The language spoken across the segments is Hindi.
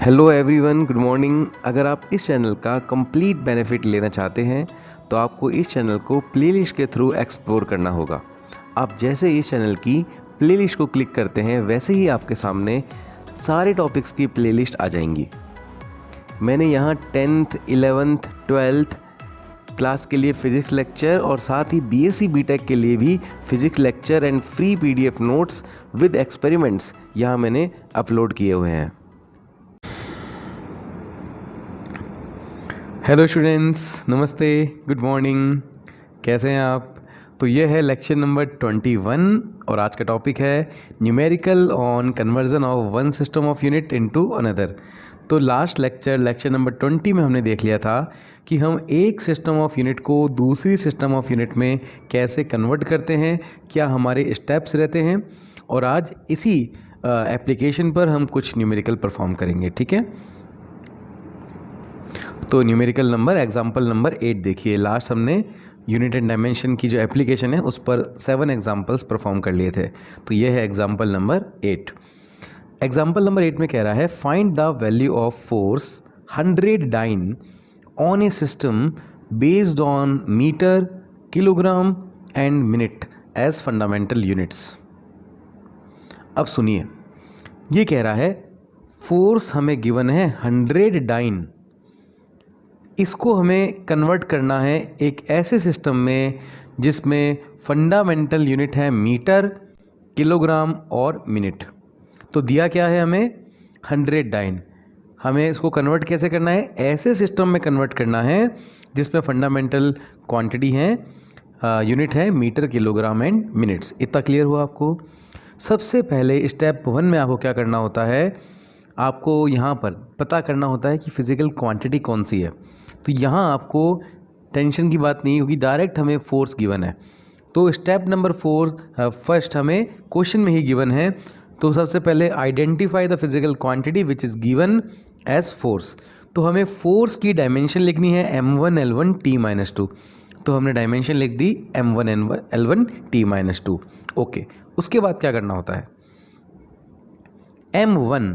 Hello everyone, good morning. अगर आप इस चैनल का कंप्लीट बेनिफिट लेना चाहते हैं तो आपको इस चैनल को प्लेलिस्ट के थ्रू एक्सप्लोर करना होगा। आप जैसे इस चैनल की प्लेलिस्ट को क्लिक करते हैं वैसे ही आपके सामने सारे टॉपिक्स की प्लेलिस्ट आ जाएंगी। मैंने यहाँ 10th, 11th, 12th क्लास के लिए फ़िज़िक्स लेक्चर और साथ ही बीएससी बीटेक के लिए भी physics lecture and free PDF notes with experiments यहाँ मैंने अपलोड किए हुए हैं। हेलो स्टूडेंट्स, नमस्ते, गुड मॉर्निंग। कैसे हैं आप? तो ये है लेक्चर नंबर 21 और आज का टॉपिक है numerical on conversion of one system of unit into another. तो लास्ट लेक्चर नंबर 20 में हमने देख लिया था कि हम एक सिस्टम ऑफ यूनिट को दूसरी सिस्टम ऑफ यूनिट में कैसे कन्वर्ट करते हैं, क्या हमारे स्टेप्स रहते हैं। और आज इसी एप्लीकेशन पर हम कुछ न्यूमेरिकल परफॉर्म करेंगे, ठीक है। तो न्यूमेरिकल नंबर एग्जाम्पल नंबर 8 देखिए। लास्ट हमने यूनिट एंड डायमेंशन की जो एप्लीकेशन है उस पर 7 एग्जाम्पल्स परफॉर्म कर लिए थे। तो ये है एग्जाम्पल नंबर 8। एग्जाम्पल नंबर 8 में कह रहा है find the value of force 100 dyne on a system based on metre, kilogram and minute as fundamental units. अब सुनिए, ये कह रहा है फोर्स हमें गिवन है 100 डाइन, इसको हमें कन्वर्ट करना है एक ऐसे सिस्टम में जिसमें फंडामेंटल यूनिट है मीटर, किलोग्राम और मिनट। तो दिया क्या है हमें 100 डाइन। हमें इसको कन्वर्ट कैसे करना है? ऐसे सिस्टम में कन्वर्ट करना है जिसमें फंडामेंटल क्वांटिटी है, यूनिट है मीटर, किलोग्राम एंड मिनट्स। इतना क्लियर हुआ आपको? सबसे पहले स्टेप 1 में आपको क्या करना होता है, आपको यहाँ पर पता करना होता है कि फिज़िकल क्वांटिटी कौन सी है। तो यहाँ आपको टेंशन की बात नहीं होगी, डायरेक्ट हमें फोर्स गिवन है। तो स्टेप नंबर 4 फर्स्ट हमें क्वेश्चन में ही गिवन है। तो सबसे पहले identify the physical quantity which is given as force. तो हमें फोर्स की डायमेंशन लिखनी है m1 l1 t-2। तो हमने डायमेंशन लिख दी m1 l1 t-2। ओके, उसके बाद क्या करना होता है? m1,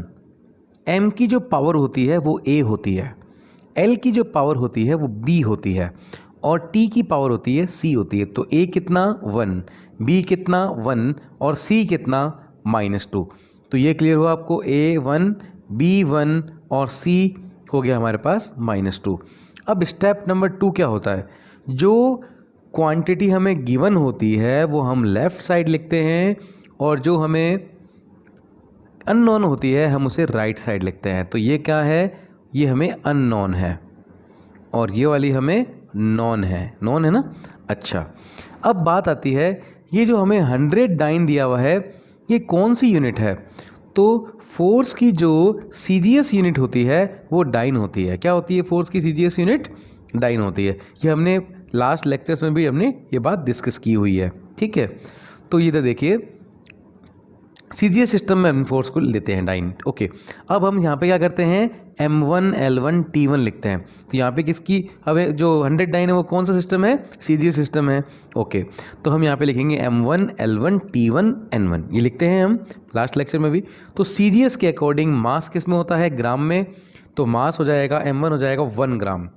m की जो पावर होती है वो a होती है, l की जो पावर होती है वो b होती है और t की पावर होती है c होती है। तो a कितना 1, b कितना 1 और c कितना -2। तो ये क्लियर हुआ आपको? a1, b1 और c हो गया हमारे पास -2। अब स्टेप नंबर 2 क्या होता है? जो क्वांटिटी हमें गिवन होती है वो हम लेफ़्ट साइड लिखते हैं और जो हमें अननोन होती है हम उसे राइट साइड लिखते हैं। तो ये क्या है? ये हमें अननोन है और ये वाली हमें नॉन है। नॉन है ना? अच्छा, अब बात आती है ये जो हमें 100 डाइन दिया हुआ है ये कौन सी यूनिट है? तो फोर्स की जो सीजीएस यूनिट होती है वो डाइन होती है। क्या होती है फोर्स की सीजीएस यूनिट? डाइन होती है। ये हमने लास्ट लेक्चर्स में भी हमने ये बात डिस्कस की हुई है, ठीक है। तो ये तो देखिए सीजीएस सिस्टम में हम फोर्स को लेते हैं डाइन। ओके, अब हम यहाँ पे क्या करते हैं? m1 l1 t1 लिखते हैं। तो यहाँ पे किसकी हमें जो 100 डाइन है वो कौन सा सिस्टम है? सीजीएस सिस्टम है। ओके, तो हम यहाँ पे लिखेंगे m1 l1 t1 n1, ये लिखते हैं हम लास्ट लेक्चर में भी। तो सीजीएस के अकॉर्डिंग मास किस में होता है? ग्राम में। तो मास हो जाएगा m1 हो जाएगा 1 ग्राम।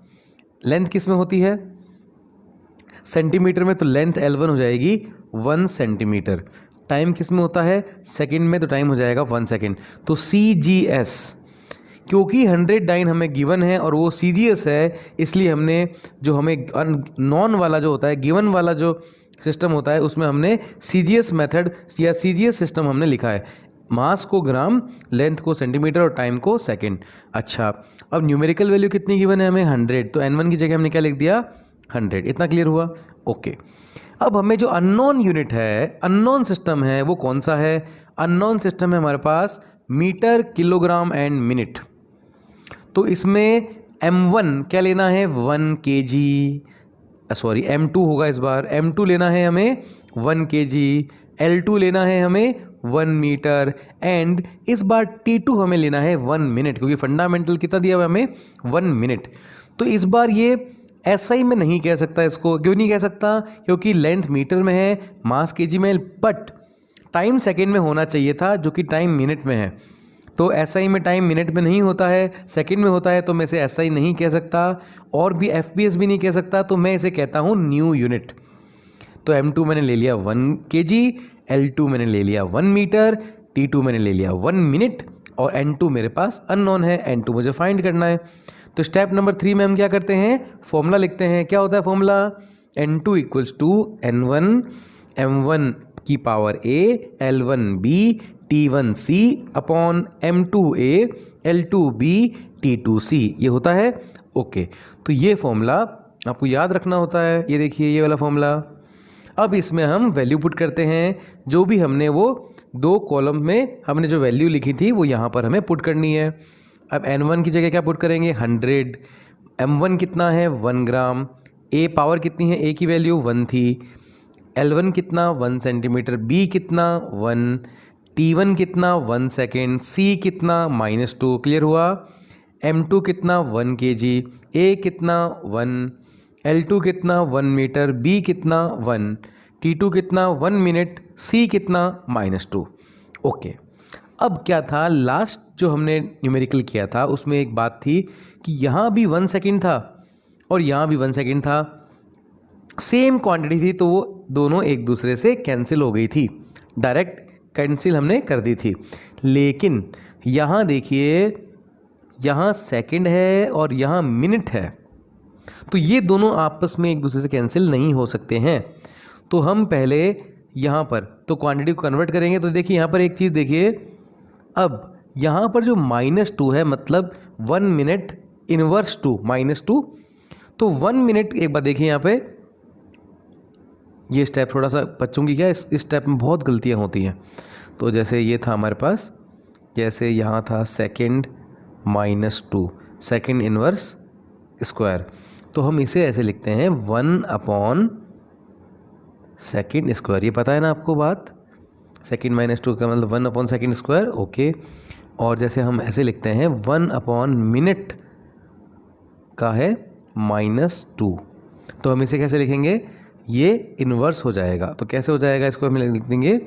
लेंथ किस में होती है? सेंटीमीटर में। तो लेंथ l1 हो जाएगी 1 सेंटीमीटर। टाइम किस में होता है? सेकंड में। तो टाइम हो जाएगा 1 सेकंड। तो CGS, क्योंकि 100 डाइन हमें गिवन है और वो CGS है, इसलिए हमने जो हमें नॉन वाला जो होता है, गिवन वाला जो सिस्टम होता है उसमें हमने CGS मेथड या CGS सिस्टम हमने लिखा है। मास को ग्राम, लेंथ को सेंटीमीटर और टाइम को सेकंड। अच्छा, अब न्यूमेरिकल वैल्यू कितनी गिवन है हमें? 100। तो n1 की जगह हमने क्या लिख दिया? 100। इतना क्लियर हुआ? ओके, अब हमें जो अननोन यूनिट है, अननोन सिस्टम है, वो कौन सा है? अननोन सिस्टम है हमारे पास मीटर, किलोग्राम एंड मिनट। तो इसमें m1 क्या लेना है? 1 kg, सॉरी m2 होगा इस बार। m2 लेना है हमें 1 kg, l2 लेना है हमें 1 मीटर एंड इस बार t2 हमें लेना है 1 मिनट, क्योंकि फंडामेंटल कितना दिया हुआ हमें? 1 मिनट। तो इस बार ये SI में नहीं कह सकता इसको। क्यों नहीं कह सकता? क्योंकि लेंथ मीटर में है, मास केजी में, बट टाइम सेकेंड में होना चाहिए था जो कि टाइम मिनट में है। तो SI में टाइम मिनट में नहीं होता है, सेकंड में होता है, तो मैं इसे SI नहीं कह सकता और भी FPS भी नहीं कह सकता, तो मैं इसे कहता हूँ न्यू यूनिट। तो M2 मैंने ले लिया 1 kg, L2 मैंने ले लिया 1 मीटर, T2 मैंने ले लिया 1 मिनट और N2 मेरे पास अननोन है, N2 मुझे फाइंड करना है। तो स्टेप नंबर 3 में हम क्या करते हैं, फॉर्मूला लिखते हैं। क्या होता है formula, N2 equals to N1 M1 की power A L1B T1C upon M2A L2B T2C, ये होता है। ओके, तो ये फॉर्मूला आपको याद रखना होता है। ये देखिए ये वाला फॉर्मूला। अब इसमें हम वैल्यू पुट करते हैं, जो भी हमने वो 2 कॉलम में हमने जो वैल्यू लिखी थी वो यहाँ पर हमें पुट करनी है। अब N1 की जगह क्या पुट करेंगे, 100, M1 कितना है 1 ग्राम, A पावर कितनी है, A की वैल्यू 1 थी, L1 कितना 1 सेंटीमीटर, B कितना 1, T1 कितना 1 सेकेंड, C कितना -2, क्लियर हुआ। M2 कितना 1 kg, A कितना 1, L2 कितना 1 मीटर, B कितना 1, T2 कितना 1 मिनट, C कितना -2। ओके, अब क्या था, लास्ट जो हमने न्यूमेरिकल किया था उसमें एक बात थी कि यहाँ भी 1 सेकेंड था और यहाँ भी 1 सेकेंड था, सेम क्वांटिटी थी, तो वो दोनों एक दूसरे से कैंसिल हो गई थी, डायरेक्ट कैंसिल हमने कर दी थी। लेकिन यहाँ देखिए, यहाँ सेकंड है और यहाँ मिनट है, तो ये दोनों आपस में एक दूसरे से कैंसिल नहीं हो सकते हैं। तो हम पहले यहाँ पर तो क्वांटिटी को कन्वर्ट करेंगे। तो देखिए यहाँ पर एक चीज़ देखिए, अब यहाँ पर जो -2 है मतलब 1 मिनट इनवर्स 2 -2, तो 1 मिनट, एक बार देखिए यहाँ पे ये स्टेप थोड़ा सा बच्चों की क्या इस स्टेप में बहुत गलतियाँ होती हैं। तो जैसे ये था हमारे पास, जैसे यहाँ था सेकंड -2 सेकंड इनवर्स स्क्वायर, तो हम इसे ऐसे लिखते हैं 1 अपॉन सेकंड स्क्वायर। ये पता है ना आपको बात, सेकंड -2 का मतलब 1 अपॉन सेकंड स्क्वायर। ओके, और जैसे हम ऐसे लिखते हैं 1 अपॉन मिनट का है -2, तो हम इसे कैसे लिखेंगे, ये इन्वर्स हो जाएगा। तो कैसे हो जाएगा, इसको हम लिख देंगे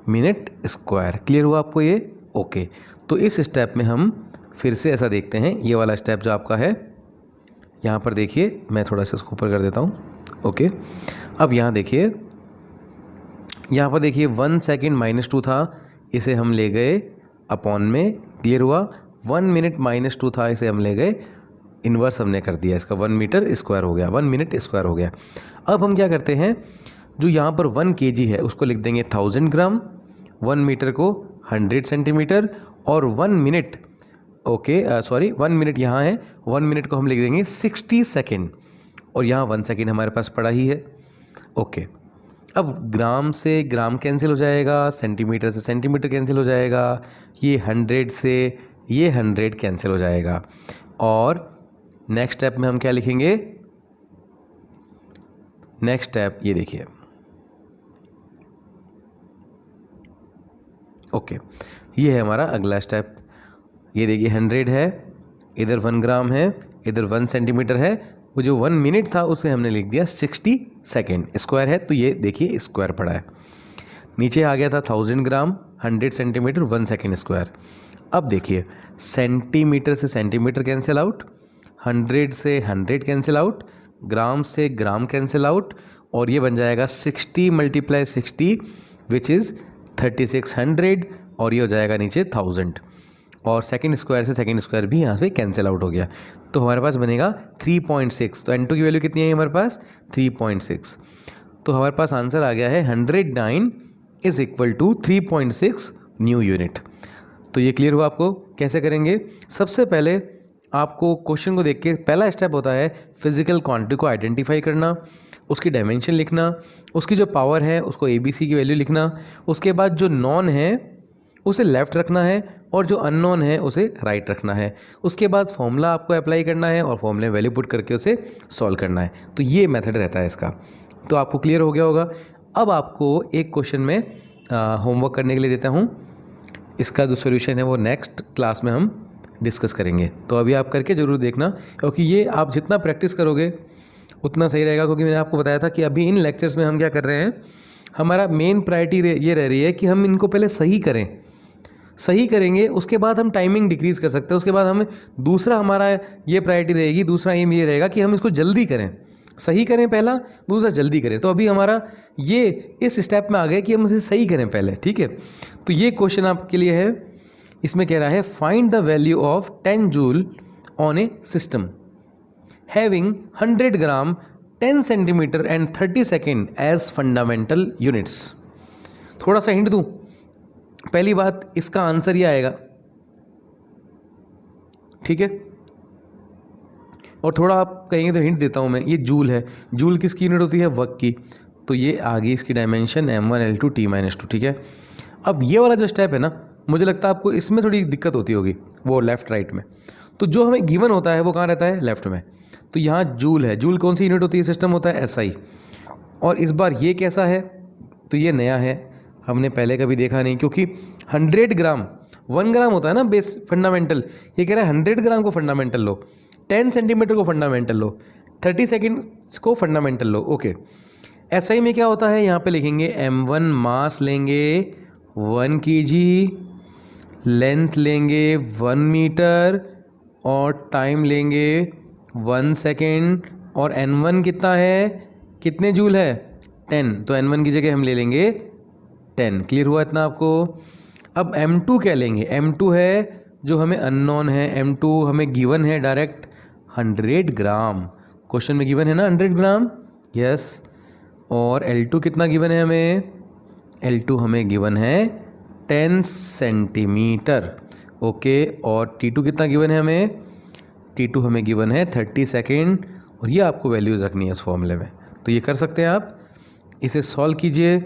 मिनट स्क्वायर। क्लियर हुआ आपको ये। ओके, तो इस स्टेप में हम फिर से ऐसा देखते हैं, ये वाला स्टेप जो आपका है, यहाँ पर देखिए, मैं थोड़ा सा इसको ऊपर कर देता हूँ। ओके, अब यहाँ देखिए, यहाँ पर देखिए 1 सेकेंड -2 था, इसे हम ले गए अपॉन में, क्लियर हुआ। 1 मिनट -2 था, इसे हम ले गए इन्वर्स हमने कर दिया, इसका 1 मीटर स्क्वायर हो गया, 1 मिनट स्क्वायर हो गया। अब हम क्या करते हैं, जो यहाँ पर 1 kg है उसको लिख देंगे 1000 ग्राम, 1 मीटर को 100 सेंटीमीटर और 1 मिनट, ओके सॉरी 1 मिनट यहाँ है, 1 मिनट को हम लिख देंगे 60 सेकेंड और यहाँ 1 सेकेंड हमारे पास पड़ा ही है। ओके, अब ग्राम से ग्राम कैंसिल हो जाएगा, सेंटीमीटर से सेंटीमीटर कैंसिल हो जाएगा, ये 100 से ये 100 कैंसिल हो जाएगा। और नेक्स्ट स्टेप में हम क्या लिखेंगे, नेक्स्ट स्टेप ये देखिए, ओके ये है हमारा अगला स्टेप। ये देखिए 100 है, इधर 1 ग्राम है, इधर 1 सेंटीमीटर है, वो जो 1 मिनट था उसे हमने लिख दिया 60 सेकेंड, स्क्वायर है तो ये देखिए स्क्वायर पड़ा है। नीचे आ गया था 1000 ग्राम, 100 सेंटीमीटर, 1 सेकेंड स्क्वायर। अब देखिए सेंटीमीटर से सेंटीमीटर कैंसिल आउट, 100 से 100 कैंसिल आउट, ग्राम से ग्राम कैंसिल आउट, और ये बन जाएगा 60 × 60 विच इज़ 3600, और ये हो जाएगा नीचे 1000, और सेकंड स्क्वायर से सेकंड स्क्वायर भी यहाँ से कैंसिल आउट हो गया, तो हमारे पास बनेगा 3.6। तो N2 की वैल्यू कितनी है हमारे पास, 3.6। तो हमारे पास आंसर आ गया है 109 is equal to 3.6 new unit. तो ये क्लियर हुआ आपको कैसे करेंगे। सबसे पहले आपको क्वेश्चन को देख के पहला स्टेप होता है फिजिकल क्वांटिटी को आइडेंटिफाई करना, उसकी डायमेंशन लिखना, उसकी जो पावर है उसको ABC की वैल्यू लिखना, उसके बाद जो नॉन है उसे लेफ़्ट रखना है और जो अननोन है उसे राइट रखना है। उसके बाद फॉर्मूला आपको अप्लाई करना है और फॉर्मूले में वैल्यू पुट करके उसे सॉल्व करना है। तो ये मेथड रहता है इसका। तो आपको क्लियर हो गया होगा। अब आपको एक क्वेश्चन में होमवर्क करने के लिए देता हूँ, इसका जो सोल्यूशन है वो नेक्स्ट क्लास में हम डिस्कस करेंगे। तो अभी आप करके ज़रूर देखना, क्योंकि ये आप जितना प्रैक्टिस करोगे उतना सही रहेगा। क्योंकि मैंने आपको बताया था कि अभी इन लेक्चर्स में हम क्या कर रहे हैं, हमारा मेन प्रायोरिटी ये रह रही है कि हम इनको पहले सही करें, सही करेंगे उसके बाद हम टाइमिंग डिक्रीज कर सकते हैं, उसके बाद हमें दूसरा हमारा ये प्रायोरिटी रहेगी, दूसरा एम ये रहेगा कि हम इसको जल्दी करें, सही करें पहला, दूसरा जल्दी करें। तो अभी हमारा ये इस स्टेप में आ गया कि हम इसे सही करें पहले, ठीक है। तो ये क्वेश्चन आपके लिए है, इसमें कह रहा है find the value of 10 joule on a system having 100 gram 10 centimetre and 30 second as fundamental units. थोड़ा सा हिंट दूं, पहली बात इसका आंसर ये आएगा, ठीक है। और थोड़ा आप कहेंगे तो हिंट देता हूँ मैं, ये जूल है, जूल किसकी यूनिट होती है, वर्क की। तो ये आगे इसकी डायमेंशन m1L2 T-2, ठीक है। अब ये वाला जो स्टेप है ना, मुझे लगता है आपको इसमें थोड़ी दिक्कत होती होगी, वो लेफ्ट राइट में। तो जो हमें गिवन होता है वो कहाँ रहता है, लेफ्ट में। तो यहाँ जूल है, जूल कौन सी यूनिट होती है, सिस्टम होता है SI। और इस बार ये कैसा है, तो ये नया है, हमने पहले कभी देखा नहीं, क्योंकि 100 ग्राम 1 ग्राम होता है ना बेस फंडामेंटल, ये कह रहा है 100 ग्राम को फंडामेंटल लो, 10 सेंटीमीटर को फंडामेंटल लो, 30 सेकेंड्स को फंडामेंटल लो, ओके। SI में क्या होता है, यहाँ पे लिखेंगे m1 मास लेंगे 1 kg, लेंथ लेंगे 1 मीटर और टाइम लेंगे 1 सेकेंड, और n1 कितना है, कितने जूल है, 10, तो n1 की जगह हम ले लेंगे 10। क्लियर हुआ इतना आपको। अब m2 क्या लेंगे, m2 है जो हमें अननोन है, m2 हमें गिवन है डायरेक्ट 100 ग्राम, क्वेश्चन में गिवन है ना 100 ग्राम, यस। और L2 कितना गिवन है हमें, L2 हमें गिवन है 10 सेंटीमीटर, ओके। और T2 कितना गिवन है हमें, T2 हमें गिवन है 30 सेकेंड, और ये आपको वैल्यूज़ रखनी है इस फॉर्मूले में। तो ये कर सकते हैं आप, इसे सॉल्व कीजिए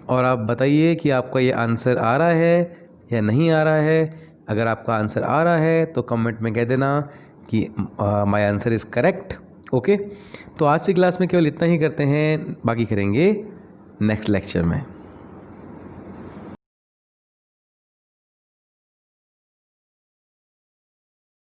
और आप बताइए कि आपका ये आंसर आ रहा है या नहीं आ रहा है। अगर आपका आंसर आ रहा है तो कमेंट में कह देना कि my answer is correct, okay. तो आज की क्लास में केवल इतना ही करते हैं, बाकी करेंगे नेक्स्ट लेक्चर में।